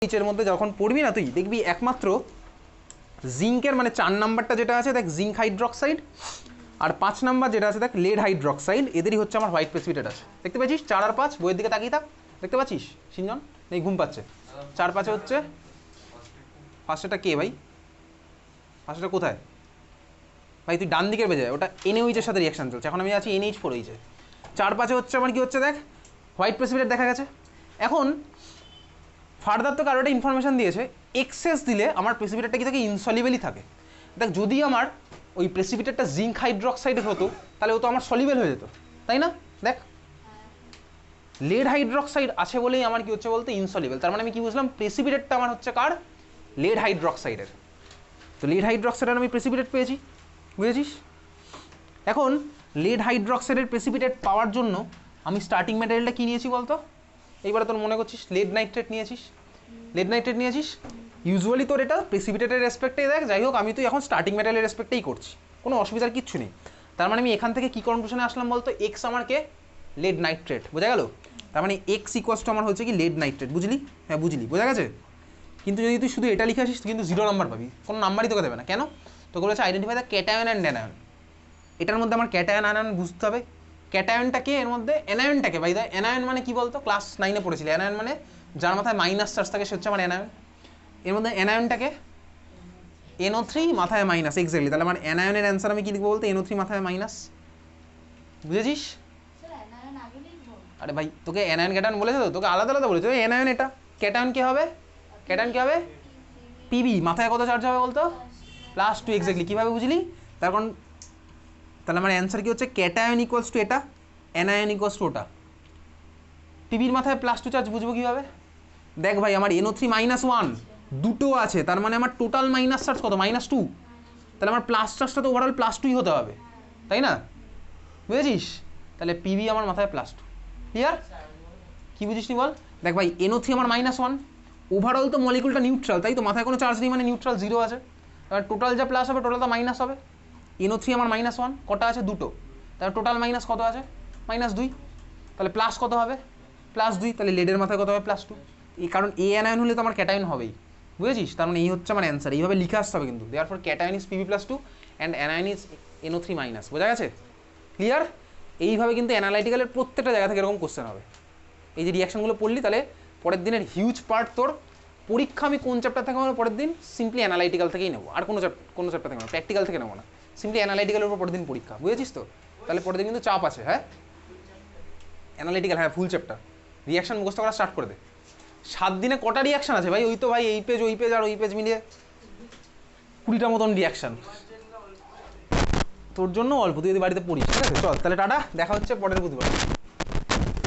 এর মধ্যে যখন পড়বি না তুই দেখবি একমাত্র জিঙ্কের মানে 4 নাম্বারটা যেটা আছে দেখ জিঙ্ক হাইড্রক্সাইড, আর 5 নাম্বার যেটা আছে দেখ লেড হাইড্রক্সাইড, এদেরই হচ্ছে আমার হোয়াইট প্রেসিপিটেট আছে। দেখতে পাচ্ছিস 4 আর 5 বইয়ের দিকে তাকিয়ে থাক, দেখতে পাচ্ছিস সিনজন নেই ঘুম পাচ্ছে। 4 5 হচ্ছে ফার্স্টটা কে ভাই, ফার্স্টটা কোথায় ভাই, তুই ডান দিকের বেজে ওটা NaOH এর সাথে রিঅ্যাকশন চলছে, এখন আমি আছি NH4OH। 4 5 হচ্ছে আমার কি হচ্ছে দেখ হোয়াইট প্রেসিপিটেট দেখা গেছে। এখন ফার্দার তো কারো একটা ইনফরমেশন দিয়েছে এক্সেস দিলে আমার প্রেসিপিটেটটা কি থাকে, ইনসলিবেলই থাকে। দেখ যদি আমার ওই প্রেসিপিটেটটা জিঙ্ক হাইড্রক্সাইডের হতো তাহলে ও তো আমার সলিবেল হয়ে যেত, তাই না? দেখ লেড হাইড্রক্সাইড আছে বলেই আমার কি হচ্ছে বলতে ইনসলিবেল, তার মানে আমি কি বুঝলাম প্রেসিপিটেটটা আমার হচ্ছে কার, লেড হাইড্রক্সাইডের। তো লেড হাইড্রক্সাইডের আমি প্রেসিপিটেট পেয়েছি, বুঝেছিস? এখন লেড হাইড্রক্সাইডের প্রেসিপিটেট পাওয়ার জন্য আমি স্টার্টিং ম্যাটেরিয়ালটা কি নিয়েছি বলতো, এইবারে তোর মনে করছিস লেড নাইট্রেট নিয়েছিস, লেড নাইট্রেট নিয়েছিস। ইউজুয়ালি তোর এটা প্রেসিপিটেটের রেসপেক্টেই দেখ, যাই হোক আমি তো এখন স্টার্টিং ম্যাটেরিয়ালের রেসপেক্টেই করছি, কোনো অসুবিধার কিচ্ছু নেই। তার মানে আমি এখান থেকে কী কনক্লুশনে আসলাম বলতো, এক্স আমার কে লেড নাইট্রেট, বোঝা গেল? তার মানে এক্স ইকুয়ালস টু আমার হচ্ছে কি লেড নাইট্রেট, বুঝলি? হ্যাঁ বুঝলি, বোঝা গেছে? কিন্তু যদি তুই শুধু এটা লিখে আসিস কিন্তু 0 নাম্বার পাবি, কোনো নাম্বারই তোকে দেবে না। কেন? তোকে বলেছে identify the cation and anion. এটার মধ্যে আমার ক্যাটায়ন আনায়ন বুঝতে হবে। ক্যাটায়নটাকে এর মধ্যে অ্যানায়নটাকে বাই দা অ্যানায়ন মানে কি বলতো, ক্লাস 9-এ পড়েছিলি অ্যানায়ন মানে যার মাথায় মাইনাস চার্জ থাকে সে হচ্ছে আমার অ্যানায়ন। এর মধ্যে অ্যানায়নটাকে NO3 মাথায় মাইনাস, এক্স্যাক্টলি। তাহলে আমার অ্যানায়নের অ্যান্সার আমি কি লিখবো বলতে, NO3 মাথায় মাইনাস, বুঝেছিস? আরে ভাই তোকে অ্যানায়ন ক্যাটায়ন বলেছে তো, তোকে আলাদা আলাদা বলেছে। অ্যানায়ন এটা, ক্যাটায়ন কি হবে, ক্যাটায়ন কি হবে PB, মাথায় কত চার্জ হবে বলতো, +2, এক্স্যাক্টলি। কীভাবে বুঝলি? তার কারণ তাহলে আমার অ্যান্সার কি হচ্ছে ক্যাটায়ন ইকুয়ালস টু এটা, অ্যানায়ন ইকুয়ালস টু ওটা। পিবির মাথায় +2 চার্জ বুঝবো কীভাবে? দেখ ভাই আমার NO3 -1 দুটো আছে, তার মানে আমার টোটাল মাইনাস চার্জ কত, -2। তাহলে আমার প্লাস চার্জটা তো ওভারঅল +2ই হতে হবে, তাই না? বুঝেছিস? তাহলে পিবি আমার মাথায় +2। ক্লিয়ার? কি বুঝিস নি বল? দেখ ভাই NO3 আমার -1, ওভারঅল তো মলিকুলটা নিউট্রাল, তাই তো মাথায় কোনো চার্জ নেই মানে নিউট্রাল 0 আছে। এবার টোটাল যা প্লাস হবে টোটাল তো মাইনাস হবে। NO3 আমার -1, কটা আছে, দুটো, তাহলে টোটাল মাইনাস কত আছে, -2। তাহলে প্লাস কত হবে, +2। তাহলে লেডের মাথায় কত হবে, +2। এই কারণ এ অ্যানায়ন হলে তো আমার ক্যাটায়ন হবেই, বুঝেছিস? তার মানে এই হচ্ছে আমার অ্যান্সার, এইভাবে লিখে আসতে হবে কিন্তু। Therefore cation is PB+2 and anion is NO3-, বোঝা গেছে? ক্লিয়ার? এইভাবে কিন্তু অ্যানালাইটিক্যালের প্রত্যেকটা জায়গা থেকে এরকম কোশ্চেন হবে। এই যে রিয়াকশনগুলো পড়লি তাহলে পরের দিনের হিউজ পার্ট তোর পরীক্ষা আমি কোন চ্যাপ্টার থেকে নেবো পরের দিন, সিম্পলি অ্যানালাইটিক্যাল থেকেই নেবো, আর কোনো চ্যাপ্টার থেকে নেবো, প্র্যাকটিক্যাল থেকে নেবো না, সিম্পলি অ্যানালাইটিক্যালের উপর পরের দিন পরীক্ষা, বুঝেছিস তো? তাহলে পরের দিন কিন্তু চাপ আছে। হ্যাঁ অ্যানালাইটিক্যাল, হ্যাঁ ফুল চ্যাপ্টার। রিয়াকশন মুখস্থ করা স্টার্ট করে দে। 7 দিনে কটা রিয়াকশন আছে ভাই? ওই তো ভাই এই পেজ ওই পেজ আর ওই পেজ মিলিয়ে 20টা মতন রিয়াকশন। তোর জন্য অল্প, তুই যদি বাড়িতে পড়িস। ঠিক আছে চল তাহলে টাটা, দেখা হচ্ছে পরের বুধবার।